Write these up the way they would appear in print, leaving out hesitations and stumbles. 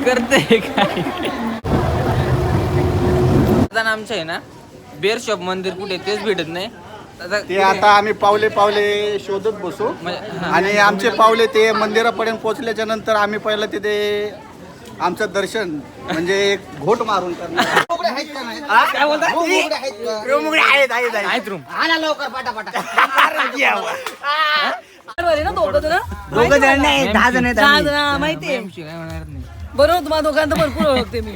करते काय आमचं आहे ना बेअर शॉप मंदिर कुठे तेच भेटत नाही ते आता आम्ही पावले पावले शोधत बसू आणि आमचे पावले ते मंदिरापर्यंत पोहोचल्याच्या नंतर आम्ही पहिलं तिथे आमचं दर्शन म्हणजे एक घोट मारून करणार. काय बोलता आहेत रूम लवकर पटापटा. दोघं जण नाही 10 जण आहेत आम्ही. माहिती काय होणार नाही बरोबर तुम्हाला दोघांना भरपूर ओळखते मी.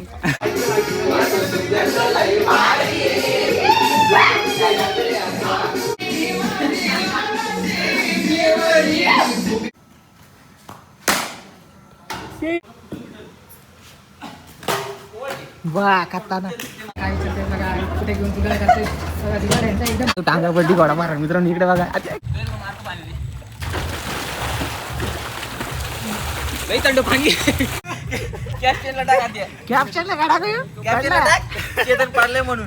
वा खाताना कुठे घेऊन टांगापट्टी घोडा मारा मित्रांनो इकडे बघा थंड पाणी कॅप्शनला काढा चेतन पाडले म्हणून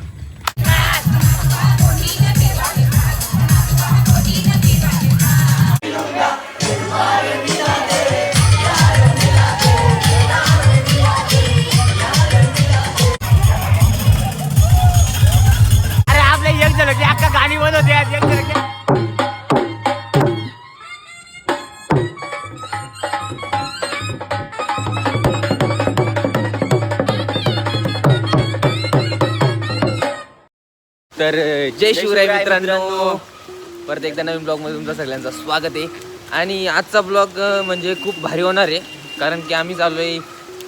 अरे आपले एक झलक अख्खा गाणी बंद होते एक झलक तर जय शिवराय मित्रांनो परत एकदा नवीन ब्लॉग मध्ये तुमचं सगळ्यांचं स्वागत आहे. आणि आजचा ब्लॉग म्हणजे खूप भारी होणार आहे कारण की आम्ही चाललोय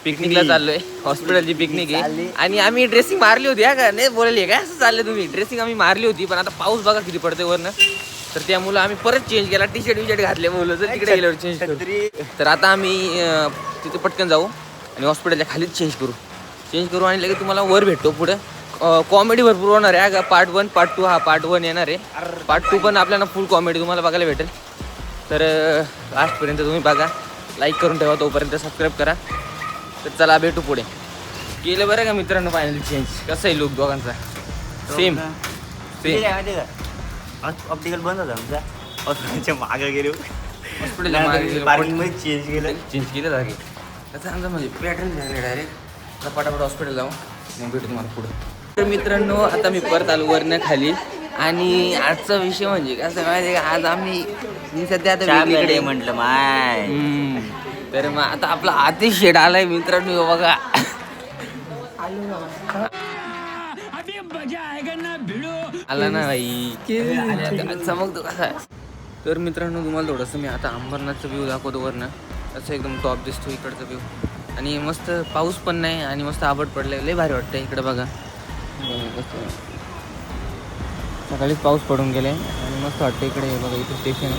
पिकनिकला चाललोय. हॉस्पिटलची पिकनिक आहे आणि आम्ही ड्रेसिंग मारली होती हा का नाही बोलले काय असं चाललंय तुम्ही ड्रेसिंग आम्ही मारली होती पण आता पाऊस बघा किती पडते वरनं तर त्यामुळे आम्ही परत चेंज केला टी शर्ट घातले बोललो तर तिकडे गेल्यावर चेंज करू. तर आता आम्ही तिथे पटकन जाऊ आणि हॉस्पिटलच्या खालीच चेंज करू आणि लगेच तुम्हाला वर भेटतो पुढे. कॉमेडी भरपूर होणार आहे. पार्ट 1 पार्ट 2 हा पार्ट 1 येणार आहे. पार्ट 2 पण आपल्याला फुल कॉमेडी तुम्हाला बघायला भेटेल. तर लास्टपर्यंत तुम्ही बघा लाईक करून ठेवा तोपर्यंत सबस्क्राईब करा. तर चला भेटू पुढे. गेलं बरं का मित्रांनो फायनली चेंज कसं आहे लुक दोघांचा सेम ऑप्टिकल बंद होता आमचा हॉस्पिटलच्या मागे गेलो हॉस्पिटलच्या चेंज केलं जागे त्याचा आमचा म्हणजे पॅटर्न झाले डायरेक्ट पटापट हॉस्पिटल जाऊ मग भेटू तुम्हाला पुढे. तर मित्रांनो आता मी परत आलो वरनं खाली आणि आजचा विषय म्हणजे कसं माहिती आहे का आज मी सध्या आता वेगळीकडे म्हटलं माय तर मग आता आपला आतिश शेड आलाय मित्रांनो बघा आला ना भाई चमकतो कसा. तर मित्रांनो तुम्हाला थोडंसं मी आता अंबरनाथचं व्ह्यू दाखवतो वरनं असं एकदम टॉप दिसतो इकडचं व्ह्यू आणि मस्त पाऊस पण नाही आणि मस्त आबट पडलं लय भारी वाटतं इकडे बघा. सकाळीच पाऊस पडून गेले आणि मस्त वाटतं इकडे बघा इथे स्टेशन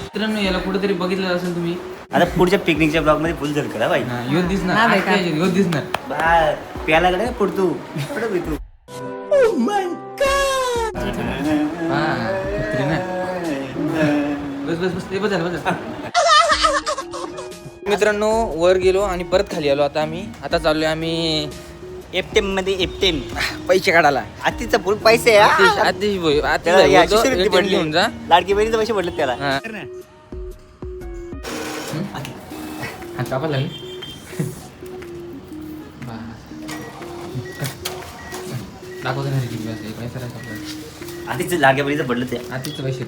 मित्रांनो याला कुठेतरी बघितलं असेल तुम्ही आता पुढच्या पिकनिकच्या ब्लॉग मध्ये फुल झलक करा बाई ह्यो दिसणार प्याला कडे पुढतू तू मित्रांनो वर गेलो आणि परत खाली आलो. आता चाललोय आम्ही एफटेम मध्ये एफटेम पैसे काढायला. आतीचा फुल पैसे घेऊन जा लाडकी बहिणीचे पैसे पडले त्याला कापा लागले दाखवतो ना पैसा आधीच लाडक्या बहिणीचं पडलं ते आधीच पैसे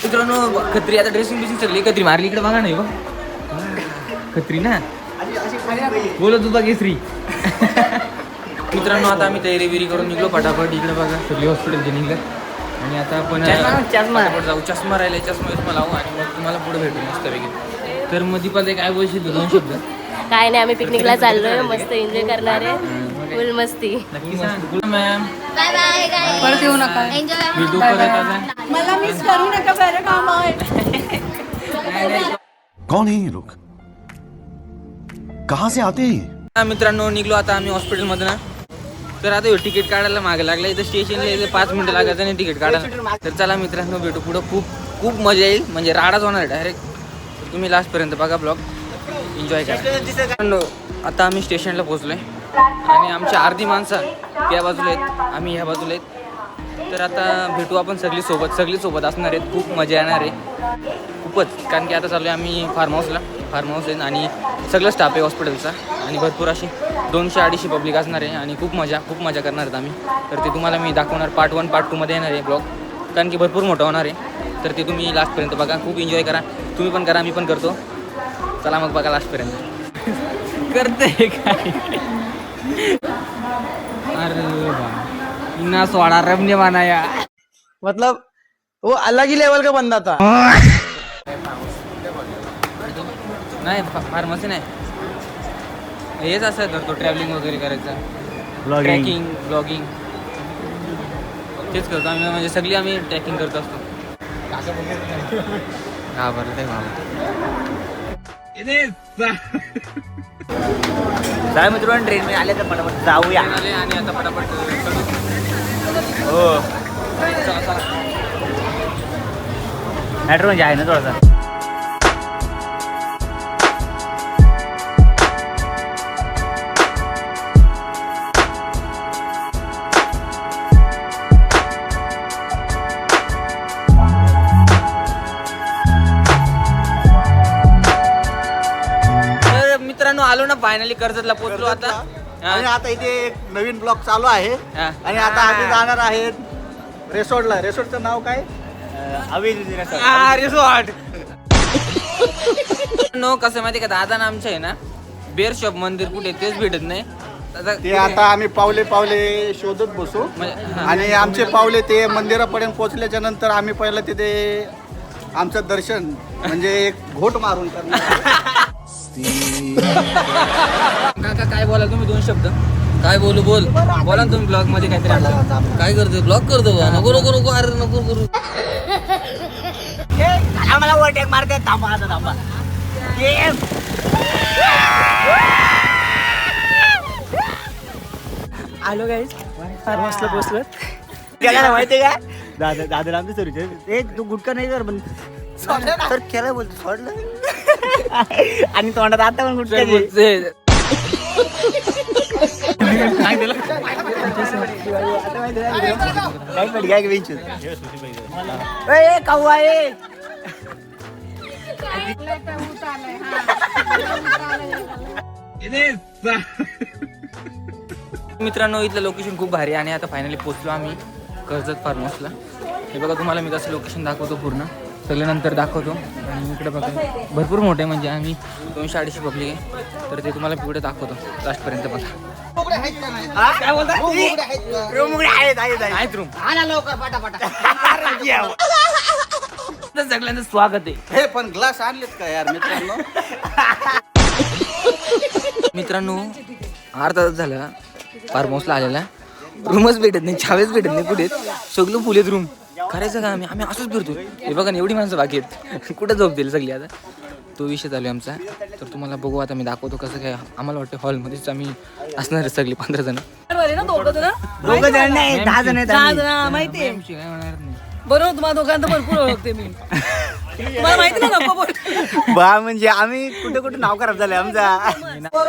मित्रांनो खत्री आता ड्रेसिंग बिसिंग सगळी खत्री मारली इकडे बघा नाही बघ खत्री ना बोलत होता केसरी. मित्रांनो आता आम्ही तयारी विरी करून निघलो पटापट इकडे बघा सगळी हॉस्पिटलचे निघलं आणि आता आपण जाऊ चष्मा राहिला चष्मा लावू आणि मग तुम्हाला पुढे भेटू मस्तपैकी. तर मग दीपाल काय बोलशील 2 शब्द. काय नाही आम्ही पिकनिकला चाललोय मस्त एन्जॉय करणार आहे फुल मस्ती. नक्की सांग मॅम बाय बाय गाईज परत येऊ नका एन्जॉय भेटू परत आता. मला मिस करू नका बरं काम आहे. कौन है ये लोग कहाँ से आते हैं. मित्रांनो निघलो आता आम्ही हॉस्पिटलमध्ये ना. तर आता तिकीट काढायला मागे लागला इथं स्टेशनला इथे 5 मिनिटं लागायचं नाही तिकीट काढायला. तर चला मित्रांनो भेटू पुढं खूप मजा येईल म्हणजे राडाच होणार डायरेक्ट. तुम्ही लास्टपर्यंत बघा ब्लॉग एन्जॉय करा. आता आम्ही स्टेशनला पोहोचलोय आणि आमच्या अर्धी माणसं त्या बाजूला आहेत आम्ही ह्या बाजूला आहेत तर आता भेटू आपण सगळी सोबत असणार आहेत. खूप मजा येणार आहे खूपच, कारण की आता चालू आहे आम्ही फार्म हाऊस आहे आणि सगळं स्टाफ आहे हॉस्पिटलचा आणि भरपूर अशी 200-250 पब्लिक असणार आहे आणि खूप मजा करणार आहेत आम्ही. तर ते तुम्हाला मी दाखवणार पार्ट 1 पार्ट 2 मध्ये येणार आहे ब्लॉग, कारण की भरपूर मोठं होणार आहे. तर ते तुम्ही लास्टपर्यंत बघा, खूप एन्जॉय करा, तुम्ही पण करा, मी पण करतो. चला मग बघा लास्टपर्यंत करते काय. अरे इना सोडा रमने बनाया, मतलब वो अलग ही लेवल का बंदा था. नाही फार्मसी नाही, हेच असं करतो, ट्रॅव्हलिंग वगैरे करायचं, ट्रॅकिंग ब्लॉगिंग तेच करतो आम्ही. म्हणजे सगळी आम्ही ट्रॅकिंग करत असतो. हा बरं ते काय मित्रांनो ट्रेन मध्ये आले तर पटापट जाऊया. आले आणि आता पटापट चढू. हो चला. मेट्रो म्हणजे आहे ना थोडासा. तर मित्रांनो आलो ना फायनली कर्जतला पोहोचलो आता. आणि आता इथे एक नवीन ब्लॉग चालू आहे हा. आणि आता आम्ही जाणार आहेत रिसॉर्टला. रिसॉर्टचं नाव काय? रिसॉर्ट. नो कसं माहिती का, दादा ना आमच्या आहे ना बेअर शॉप मंदिर कुठे तेच भेटत नाही. ते आता आम्ही पावले शोधत बसू म्हणजे आणि आमचे पावले ते मंदिरापर्यंत पोहोचल्याच्या नंतर आम्ही पहिलं तिथे आमचं दर्शन म्हणजे एक घोट मारून करणार. काका काय बोला तुम्ही 2 शब्द काय बोल बोला ना तुम्ही ब्लॉग मध्ये काहीतरी आमचं. काय करतो ब्लॉग करतो बा? नको अरे नको करू. आम्हाला ओव्हरटेक मारते. थांबा. आलो गाईस, फार्मसला पोहोचलो. त्याला माहितीये का दादा आमचं सुरू एक तू गुटखा नाही कर पण तर केलं बोलतो सोडलं आणि तोंडात आता पण गुटखा मित्रांनो इथलं लोकेशन खूप भारी आहे आणि आता फायनली पोहोचलो आम्ही कर्जत फार्म हाऊसला. हे बघा तुम्हाला मी कसं लोकेशन दाखवतो पूर्ण सगळ्यानंतर दाखवतो. आणि इकडे बघा भरपूर मोठे म्हणजे आम्ही 200-250 पब्लिक आहे. तर ते तुम्हाला पुढे दाखवतो लास्टपर्यंत बघा. आहेत रूम. तर सगळ्यांचं स्वागत आहे. हे पण ग्लास आणलेत का यार मित्रांनो? मित्रांनो अर्धा तास झाला फार्म हाऊसला आलेला, रूमच भेटत नाही, चावेच भेटत नाही, कुठे सगळं फुलेत रूम. करायचं का आम्ही असंच फिरतो. हे बघा ना एवढी माणसं बाकी आहेत, कुठं झोप दिली सगळी. आता तो विषय चालू आहे आमचा. तर तुम्हाला बघू आता मी दाखवतो कसं काय. आम्हाला वाटतं हॉलमध्येच आम्ही असणार सगळी 15 जण. 2 जण नाही 10 जण आहेत आम्ही. माहिती MC काय होणार नाही. बरोबर, तुम्हाला दोघांना भरपूर ओळखते मी. तुम्हाला माहिती ना नको बोल. बा म्हणजे आम्ही कुठे नाव खराब झालंय आमचा.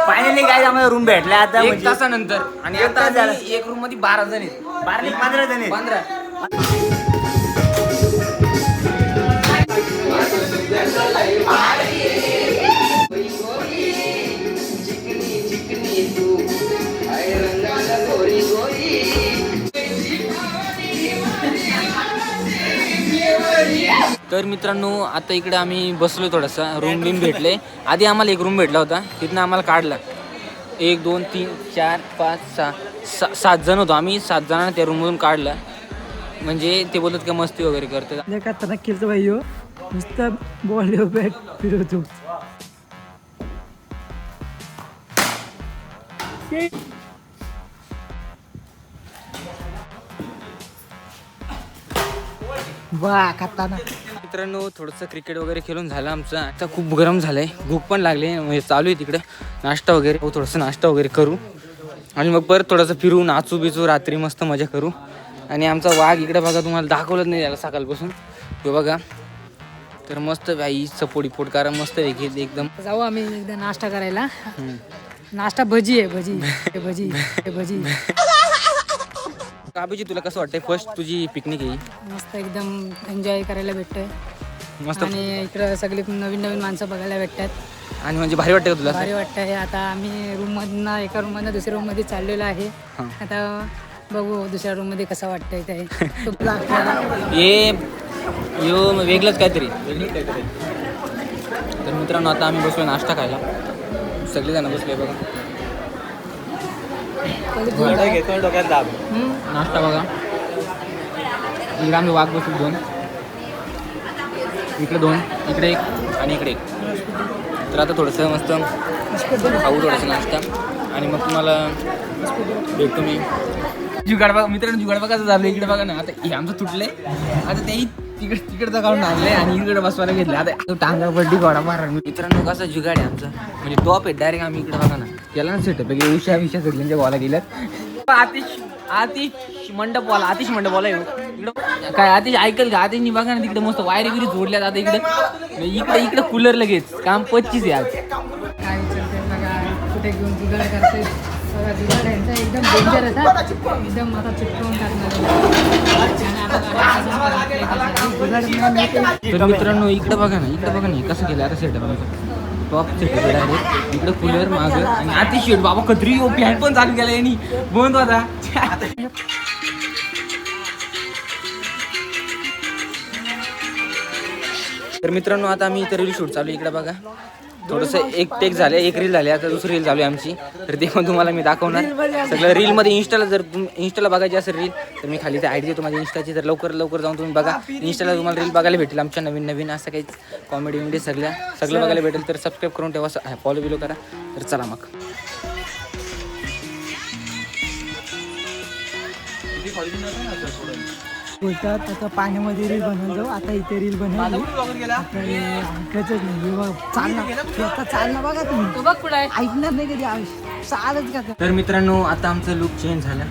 फायनली काय आम्हाला रूम भेटला आता 1 तासानंतर. आणि आता आम्ही एक रूम मध्ये 12 जण आहेत. 15 जण आहेत. 15. तर मित्रांनो आता इकडे आम्ही बसलो, थोडासा रूम भेटले. आधी आम्हाला एक रूम भेटला होता, तिथनं आम्हाला काढला. 1 2 3 4 5 6 7 जण होतो आम्ही. 7 जणांना त्या रूममधून काढला. म्हणजे ते बोलत का मस्ती वगैरे करते. खतरनाक खेळतो भाई हो, नुसतं बॉल बॅट फिरवतो. वा खतरनाक. मित्रांनो थोडंसं क्रिकेट वगैरे खेळून झालं आमचं. आता खूप गरम झालंय, भूक पण लागली, म्हणजे चालू आहे तिकडे नाश्ता वगैरे. थोडंसं नाश्ता वगैरे करू आणि मग परत थोडंसं फिरू, नाचू बिचू, रात्री मस्त मजा करू. आणि आमचा वाघ इकडे बघा, तुम्हाला दाखवलंच नाही त्याला सकाळपासून. तो बघा तर मस्त बाई चपोडी पोट कारण मस्त एकदम. जाऊ आम्ही एकदा नाश्ता करायला. नाश्ता भजी आहे, भजी. काबीजी तुला कसं वाटतंय फर्स्ट तुझी पिकनिक आहे? मस्त एकदम एन्जॉय करायला भेटतंय मस्त आणि इकडं सगळी नवीन नवीन माणसं बघायला भेटतात. आणि म्हणजे भारी वाटतंय का तुला? भारी वाटतंय. आता आम्ही रूममधनं एका रूममधनं दुसऱ्या रूममध्ये चाललेलो आहे. आता बघू दुसऱ्या रूममध्ये कसं वाटतंय ते. यो वेगळंच काहीतरी. तर मित्रांनो आता आम्ही बसलो नाश्ता खायला. सगळेजण बसले बघा. डोक्यात दाब. नाश्ता बघा. इकडे आम्ही वाघ बसलो 2, इकडे 2, इकडे 1 आणि इकडे 1. तर आता थोडंसं मस्त खाऊ थोडंसं नाश्ता आणि मग तुम्हाला भेटतो मी. जुगाड बघा मित्रांनो, जुगाड बघायचं झालं. इकडे बघा ना, आता हे आमचं तुटलंय. आता तेही तिकडचं काढून आणलंय आणि इकडे बसवायला घेतलं. आता तो टांगा पडली घोडा मारा. मित्रांनो कसं जुगाड आहे आमचं, म्हणजे टॉप आहे डायरेक्ट. आम्ही इकडे बघा ना केला ना सेटअप आहे. उषा सगळ्यांच्या गोळा गेल्यात. आतिश मंडपवाला इकडं काय आतिश ऐकल का? आतिशनी बघा ना तिकडे मस्त वायरी बिरी जोडल्यात. आता इकडे कूलर लगेच काम 25 आहे आज. काय विचारते बघा कुठे घेऊन जुगाड करते. बघा जुगाड यांचा एकदम डेंजर आहे. एकदम आता चिपकवून तर मित्रांनो इकडे बघा ना कसं केलं आता सेटअप. Top setup direct. इकडे कूलर मागं आणि आतिश शेट बाबा कत्री फॅन पण चालू केला यांनी. बंद होता. तर मित्रांनो आता आम्ही इथं रील शूट चालू आहे. इकडे बघा थोडंसं एक टेक झाले, एक रील झाली. आता दुसरी रील चालू आहे आमची. तर ते पण तुम्हाला मी दाखवणार सगळं रीलमध्ये. इंस्टाला बघायची असेल रील तर मी खाली ते आयडी देतो माझ्या इंस्टाची. तर लवकर जाऊन तुम्ही बघा. इंस्टाला तुम्हाला रील बघायला भेटेल आमच्या नवीन असं काही कॉमेडी सगळं बघायला भेटेल. तर सबस्क्राईब करून ठेवा, फॉलो बिलो करा. तर चला मग. बोलतात आता पाण्यामध्ये रील बनवतो. आता इथे रील बनवली. ऐकायचंच नाही. चालना बघा तुम्ही. बघ कुठं आहे. ऐकणार नाही कधी. चालच का. तर मित्रांनो आता आमचं लुक चेंज झालं.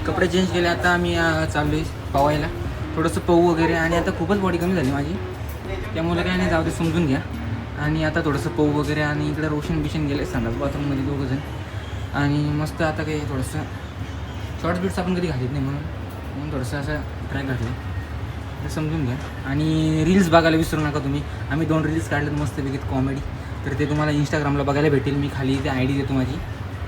कपडे चेंज केले. आता आम्ही चाललो आहे पवायला. थोडंसं पवू वगैरे. आणि आता खूपच बॉडी कमी झाली माझी, त्यामुळे काय नाही जाऊ दे, समजून घ्या. आणि आता थोडंसं पवू वगैरे. आणि इकडे रोशन गेले संडास बाथरूममध्ये 2 जण. आणि मस्त आता काही थोडंसं शॉर्ट्स बिट्स आपण कधी घालीत नाही म्हणून थोडंसं असं ट्राय घातलं. तर समजून घ्या. आणि रील्स बघायला विसरू नका तुम्ही. आम्ही 2 रील्स काढलेत मस्तपैकी कॉमेडी. तर ते तुम्हाला इंस्टाग्रामला बघायला भेटेल. मी खाली ते आय डी देतो माझी.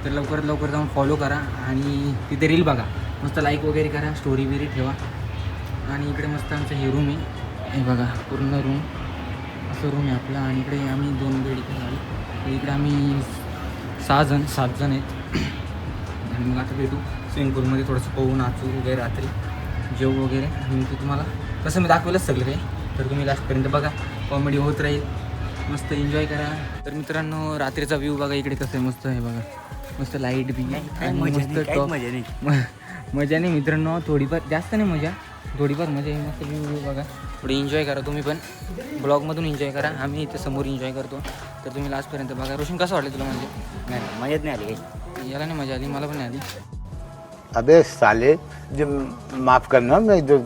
तर लवकर जाऊन फॉलो करा आणि तिथे रील बघा. मस्त लाईक वगैरे करा, स्टोरी बिरी ठेवा. आणि इकडे मस्त आमचं हे रूम आहे. हे बघा पूर्ण रूम असं रूम आहे आपला. आणि इकडे आम्ही 2 बेड इकडे झाली. तर इकडे आम्ही 7 जण आहेत. आणि मग आता भेटू स्विमिंग पूलमध्ये. थोडंसं पोहू, नाचू वगैरे, रात्री जेवू वगैरे. आणि ते तुम्हाला तसं मी दाखवलंच सगळं काही. तर तुम्ही लास्टपर्यंत बघा, कॉमेडी होत राहील. मस्त एन्जॉय करा. तर मित्रांनो रात्रीचा व्ह्यू बघा इकडे कसं आहे. मस्त आहे बघा. मस्त लाईट बी आणि मस्त टॉप. मजा नाही मित्रांनो, थोडीफार, जास्त नाही मजा, थोडीफार मजा आहे. मस्त व्ह्यू बघा. थोडी एन्जॉय करा तुम्ही पण. ब्लॉगमधून एन्जॉय करा. आम्ही इथे समोर एन्जॉय करतो. तर तुम्ही लास्टपर्यंत बघा. रोशन कसं वाटलं तुला? म्हणजे नाही मजाच नाही आली काही. याला नाही मजा आली, मला पण नाही आली. अबे साले, जो माफ करना मैं जो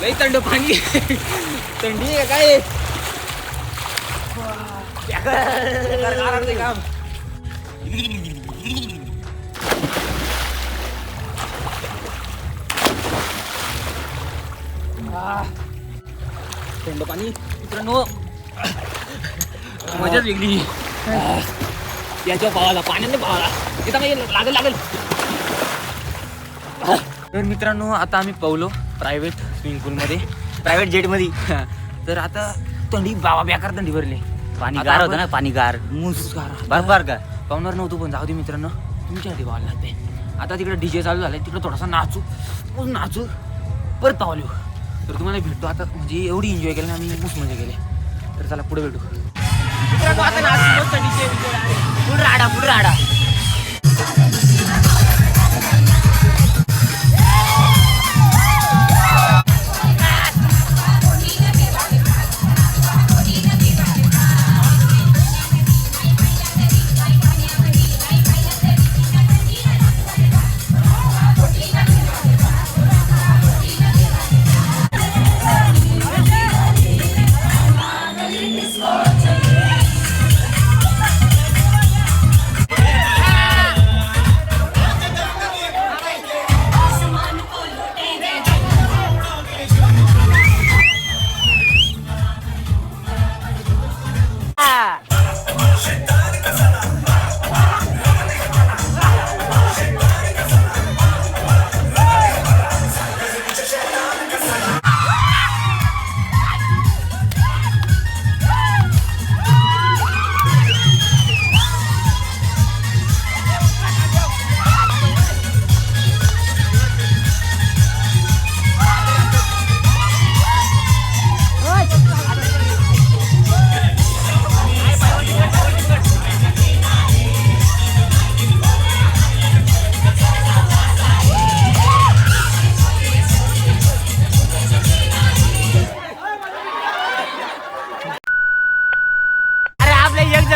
लई थंड पाणी. थंडी आहे काय? काम थंड पाणी मित्रांनो, मजाच वेगळी. याच्या पावाला, पाण्याने पावाला तिथं काही लागेल. तर मित्रांनो आता आम्ही पवलो प्रायव्हेट स्विमिंग पूलमध्ये, प्रायव्हेट जेटमध्ये. तर आता थंडी बाबा बेकार थंडी भरली. पाणी गार होतं ना, पाणी गार बरोबर का. पाहुणार नव्हतो पण जाऊ दे मित्रांनो, तुमच्यासाठी पाहायला लागते. आता तिकडे डीजे चालू झालाय, तिकडे थोडासा नाचू परत पावलो. तर तुम्हाला भेटतो आता. म्हणजे एवढी एन्जॉय केली ना आम्ही, खूप मजा केली. तर चला पुढे भेटू. मित्रांनो आता नाचू मस्त डीजे पुढे राडा.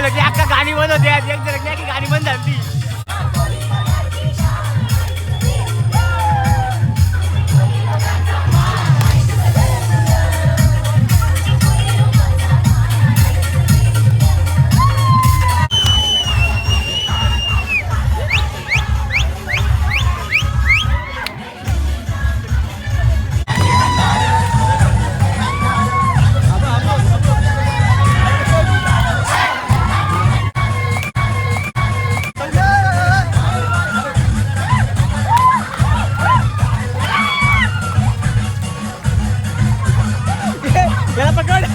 झलक अख्खा गाणी बंद होते एक झलक की गाणी बंद झाली. याला पकड.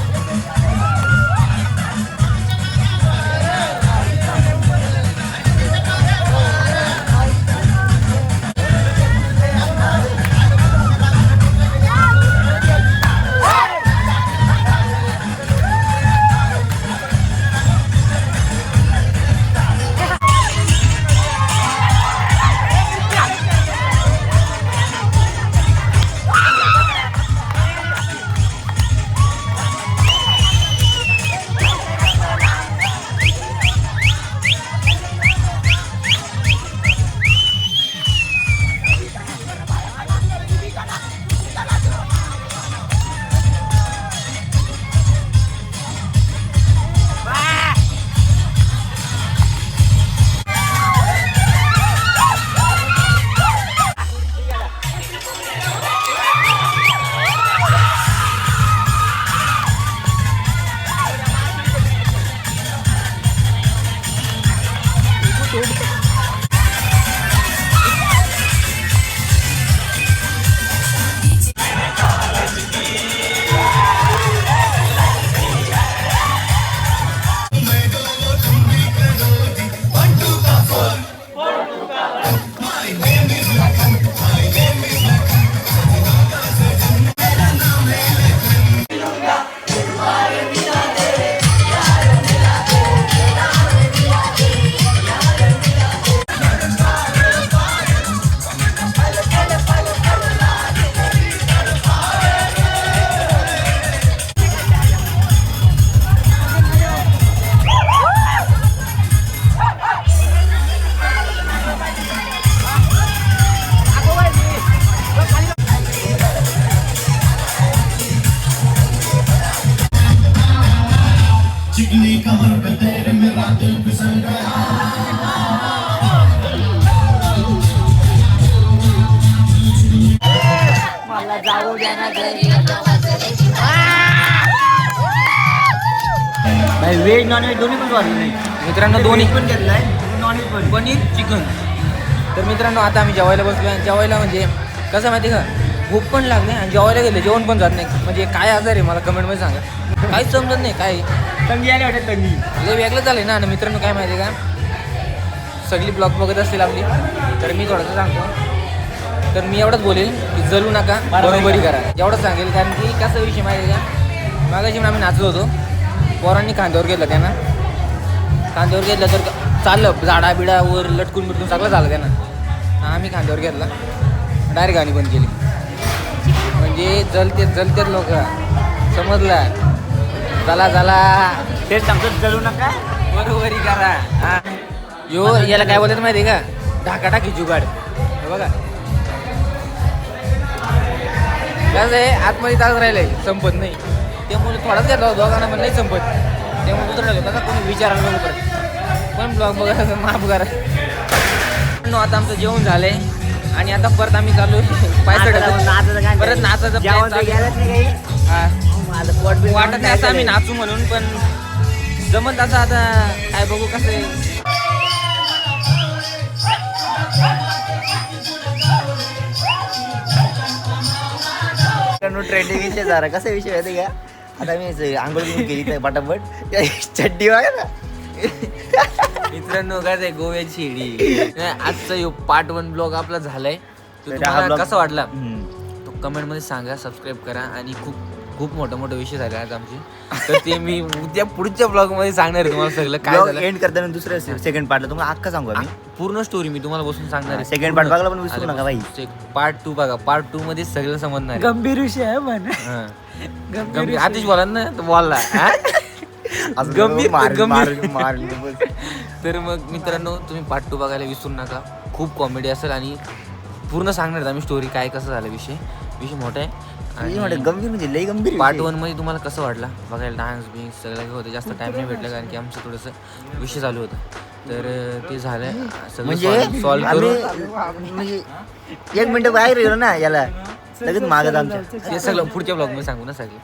व्हेज नॉनव्हेज दोन्ही पण वाढलं नाही मित्रांनो. दोन्ही पण घेतलाय नॉनव्हेज पण. पनीर चिकन. तर मित्रांनो आता आम्ही जेवायला बसलो आणि जेवायला म्हणजे कसं माहिती का भूक पण लागली आणि जेवायला गेले जेवण पण जात नाही. म्हणजे काय आजार आहे मला कमेंटमध्ये सांगा. काहीच समजत नाही काय तंगी आली वाटत तंगी. लय वेगळं झालं ना. आणि मित्रांनो काय माहिती का सगळी ब्लॉग बघत असतील आपली तर मी थोडंसं सांगतो. तर मी एवढंच बोलेल की जलू नका बरोबरी करा एवढंच सांगेल. कारण की कसा विषय माहिती का मागाशी आम्ही नाचत होतो. पोरांनी खांद्यावर घेतलं त्यांना. खांद्यावर घेतलं तर चाललं झाडा बिडावर लटकून बिटकून सगळं झालं त्यांना. आम्ही खांद्यावर घेतला डायरेक्ट गाणी बंद केली. म्हणजे जलतेच लोक समजला. चला चला तेच सांगतो जळू नका बरोबरी करा. हा यो याला काय बोलतात माहिती आहे का ढाकाटाकी जुगाड. हे बघा कसं आहे आतमध्ये तास राहिलंय संपत नाही. त्यामुळे थोडाच घेतला दोघांना पण नाही संपत. त्यामुळे दुसरं ठेवतो तसा कोणी विचारायला नको परत. पण ब्लॉग बघा माफ करा. आता आमचं जेवण झालंय आणि आता परत आम्ही चालू परत नाचायचं plan चालू आहे. हा. वाटत नाही असं आम्ही नाचू म्हणून पण जमत असं आता काय बघू कसं आहे. ट्रेंडिंग विषय झाला कसा विषय माहिती का. आता मी आंघोळ केली पटापट चड्डी बघा ना. मित्रांनो काय गोव्याची शेडी. आजचा पार्ट 1 ब्लॉग आपला झालाय. तो तुम्हाला कसा वाटला तो कमेंट मध्ये सांगा. सबस्क्राईब करा. आणि खूप मोठे विषय झाले आज आमचे. तर ते मी उद्या पुढच्या ब्लॉग मध्ये सांगणार आहे तुम्हाला सगळं काय झालं. एंड करताना दुसऱ्या सेकंड पार्टला तुम्हाला अख्खा सांगू आम्ही पूर्ण स्टोरी मी तुम्हाला बसून सांगणार आहे. सेकंड पार्ट बघायला पण विसरू नका भाई. पार्ट 2 बघा. पार्ट 2 मध्ये सगळं समजणार आहे. गंभीर विषय आहे म्हण. गंभीर आतिश बोला ना बोलला. गंभीर गंभीर मार तर मग मित्रांनो तुम्ही पार्ट 2 बघायला विसरू नका. खूप कॉमेडी असेल आणि पूर्ण सांगणार आहेत आम्ही स्टोरी काय कसं झालं. विषय मोठा आहे. आणि गंभीर म्हणजे लई गंभीर पार्ट 1 मध्ये तुम्हाला कसं वाटला बघायला डान्स बिन्स सगळं काही होतं. जास्त टाइम नाही भेटला कारण की आमचं थोडंसं विषय चालू होतं. तर ते झालं सगळं म्हणजे सॉल्व्ह आम्ही करून म्हणजे 1 मिनिट बाहेर गेलो ना याला लगेच मागत आमच्या ते सगळं पुढच्या ब्लॉग मध्ये सांगू ना सगळे.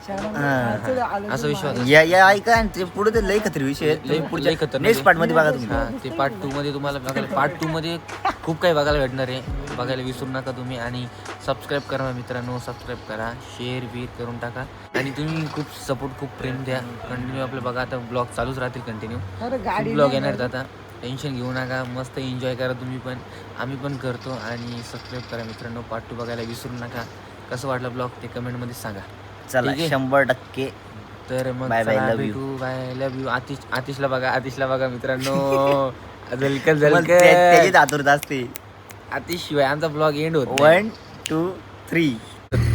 असा विषय होता. या ऐका आणि ते पुढे ते लई खतरी विषय आहेत. लई पुढच्या खतरनाक नेक्स्ट पार्ट मध्ये बघा तुम्ही. हा, ते पार्ट 2 मध्ये तुम्हाला बघायला पार्ट 2 मध्ये खूप काही बघायला भेटणार आहे. बघायला विसरू नका तुम्ही आणि सबस्क्राईब करा मित्रांनो. सबस्क्राईब करा, शेअर बीर करून टाका आणि तुम्ही खूप सपोर्ट खूप प्रेम द्या. कंटिन्यू आपलं बघा आता ब्लॉग चालूच राहतील कंटिन्यू. ब्लॉग येणार आहेत आता. टेन्शन घेऊ नका. मस्त एन्जॉय करा तुम्ही पण. आम्ही पण करतो आणि सबस्क्राईब करा मित्रांनो. पार्ट 2 बघायला विसरू नका. कसं वाटलं ब्लॉग ते कमेंटमध्ये सांगा. चला ठीक आहे? 100%. तर मग Bye bye, चला, love you. भेटू. Bye love you. आतिशला बघा मित्रांनो. झलकल मग झलकल त्याची आतुरता असते. आतिश शिवाय आमचा ब्लॉग एंड होत 1 2 3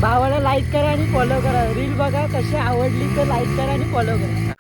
भावाला लाईक करा आणि फॉलो करा. रील बघा कशी आवडली तर लाईक करा आणि फॉलो करा.